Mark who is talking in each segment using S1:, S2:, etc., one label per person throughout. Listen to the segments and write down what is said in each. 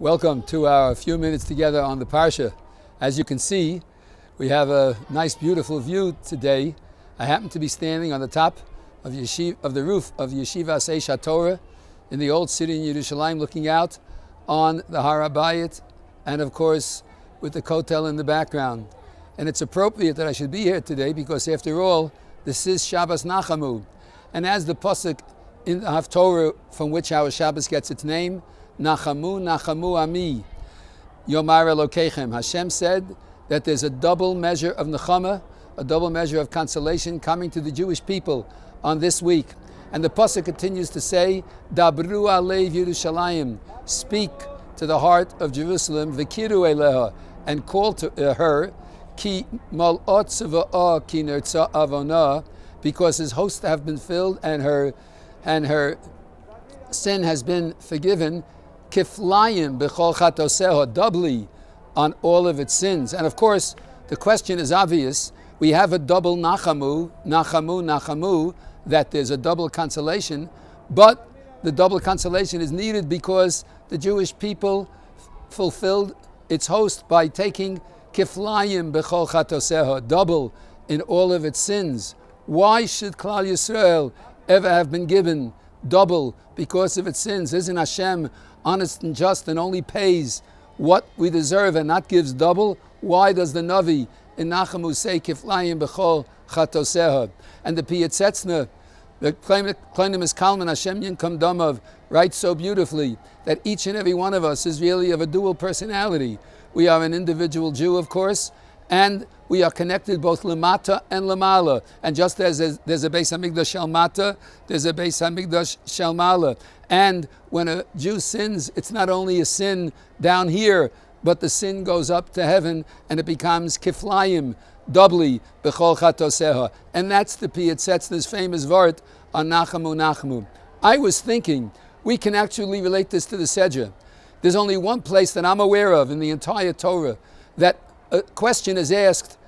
S1: Welcome to our few minutes together on the Parsha. As you can see, we have a nice, beautiful view today. I happen to be standing on the top of the roof of Yeshivas Eish Torah in the old city in Yerushalayim, looking out on the Har HaBayit, and of course with the Kotel in the background. And it's appropriate that I should be here today because, after all, this is Shabbos Nachamu. And as the pasuk in the Haftorah from which our Shabbos gets its name, Nachamu, Nachamu Ami, Yomar Elokechem. Hashem said that there's a double measure of Nechama, a double measure of consolation coming to the Jewish people on this week. And the pasuk continues to say, Dabru Alev Yerushalayim, speak to the heart of Jerusalem, V'kiru Eleha, and call to her, Ki Mal'ot Tzva'ah Ki Nertza Avona, because his hosts have been filled and her sin has been forgiven, Kiflayim B'chol Chatoseha, doubly on all of its sins. And of course, the question is obvious. We have a double Nachamu, that there's a double consolation, but the double consolation is needed because the Jewish people fulfilled its host by taking Kiflayim B'chol Chatoseha, double in all of its sins. Why should Klal Yisrael ever have been given double because of its sins? Isn't Hashem honest and just and only pays what we deserve and not gives double? Why does the Navi in Nachamu say Kiflayim B'chol Chatoseha? And the Pietzetzna, the Klainim Kalman Hashem Yinkam Damav, writes so beautifully that each and every one of us is really of a dual personality. We are an individual Jew, of course, and we are connected both Lamata and Lamala. And just as there's a Beis Hamikdash Shel Mata, there's a Beis Hamikdash Shel Mala. And when a Jew sins, it's not only a sin down here, but the sin goes up to heaven and it becomes Kiflayim, doubly, B'chol Chatoseha. And that's the Pietzetzna's famous vart on Nachamu Nachamu. I was thinking, we can actually relate this to the Sedra. There's only one place that I'm aware of in the entire Torah that a question is asked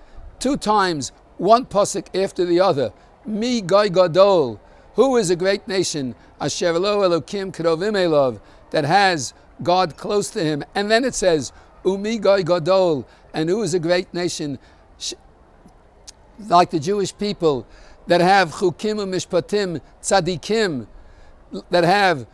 S1: two times, one pasuk after the other. Mi Goy Gadol, who is a great nation, Asher Lo Elokim Krovim Elov, that has God close to him. And then it says, Umi Goy Gadol, and who is a great nation, like the Jewish people, that have Chukim Mishpatim Tzadikim, that have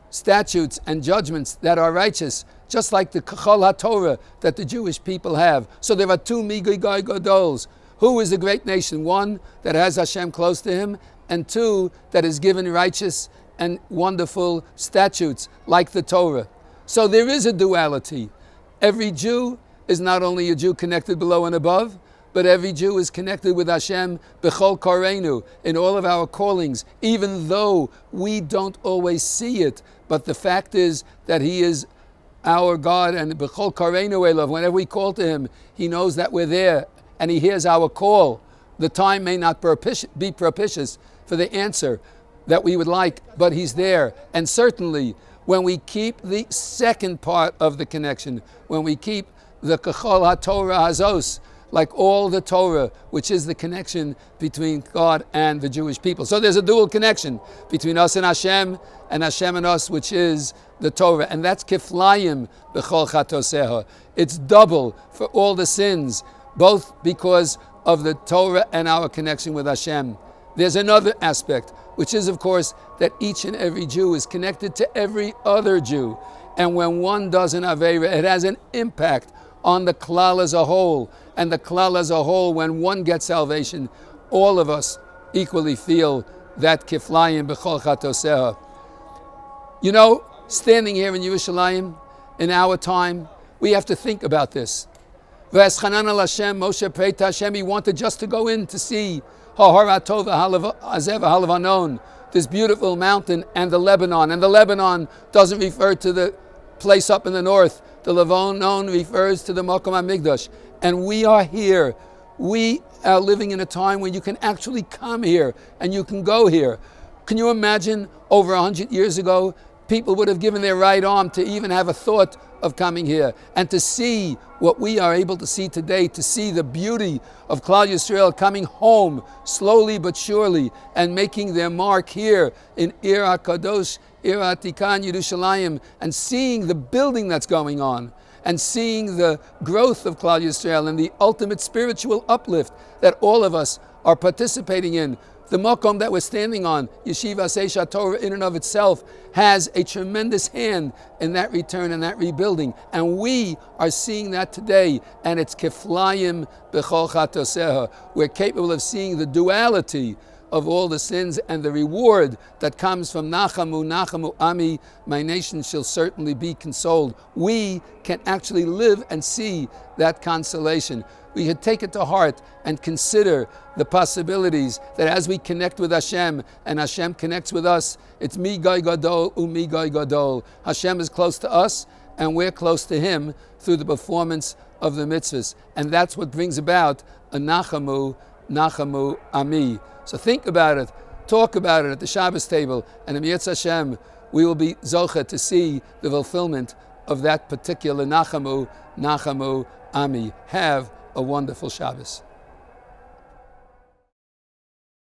S1: statutes and judgments that are righteous, just like the Kachol HaTorah that the Jewish people have. So there are two Migoi Gadols. Who is a great nation? One that has Hashem close to him, and two that is given righteous and wonderful statutes like the Torah. So there is a duality. Every Jew is not only a Jew connected below and above, but every Jew is connected with Hashem b'chol korenu, in all of our callings, even though we don't always see it. But the fact is that He is our God, and b'chol korenu elov, whenever we call to Him, He knows that we're there, and He hears our call. The time may not be propitious for the answer that we would like, but He's there. And certainly, when we keep the second part of the connection, when we keep the Kachol HaTorah Hazos, like all the Torah, which is the connection between God and the Jewish people. So there's a dual connection between us and Hashem and us, which is the Torah. And that's Kiflayim B'chol Chatoseha. It's double for all the sins, both because of the Torah and our connection with Hashem. There's another aspect, which is, of course, that each and every Jew is connected to every other Jew. And when one does an Aveira, it has an impact on the Klal as a whole. And the Klal as a whole, when one gets salvation, all of us equally feel that Kiflayim B'chol Chatoseha. You know, standing here in Yerushalayim, in our time, we have to think about this. Vaeschanan Nachamu, Moshe prayed to Hashem. He wanted just to go in to see Har Halevanon, this beautiful mountain, and the Lebanon. And the Lebanon doesn't refer to the place up in the north. The Lebanon refers to the Makom HaMikdash. And we are here. We are living in a time when you can actually come here and you can go here. Can you imagine over 100 years ago, people would have given their right arm to even have a thought of coming here, and to see what we are able to see today, to see the beauty of Klal Yisrael coming home slowly but surely and making their mark here in Ir HaKadosh Ira Atikan Yerushalayim, and seeing the building that's going on, and seeing the growth of Klal Yisrael and the ultimate spiritual uplift that all of us are participating in. The makom that we're standing on, Yeshivas Eisha Torah, in and of itself, has a tremendous hand in that return and that rebuilding. And we are seeing that today, and it's keflayim b'chol chatoseha. We're capable of seeing the duality of all the sins and the reward that comes from Nachamu, Nachamu Ami, my nation shall certainly be consoled. We can actually live and see that consolation. We should take it to heart and consider the possibilities that as we connect with Hashem and Hashem connects with us, it's mi gai gadol umi gai gadol. Hashem is close to us and we're close to Him through the performance of the mitzvahs. And that's what brings about a Nachamu, Nachamu Ami. So think about it, talk about it at the Shabbos table, and in Yetz Hashem, we will be zoche to see the fulfillment of that particular Nachamu, Nachamu Ami. Have a wonderful Shabbos.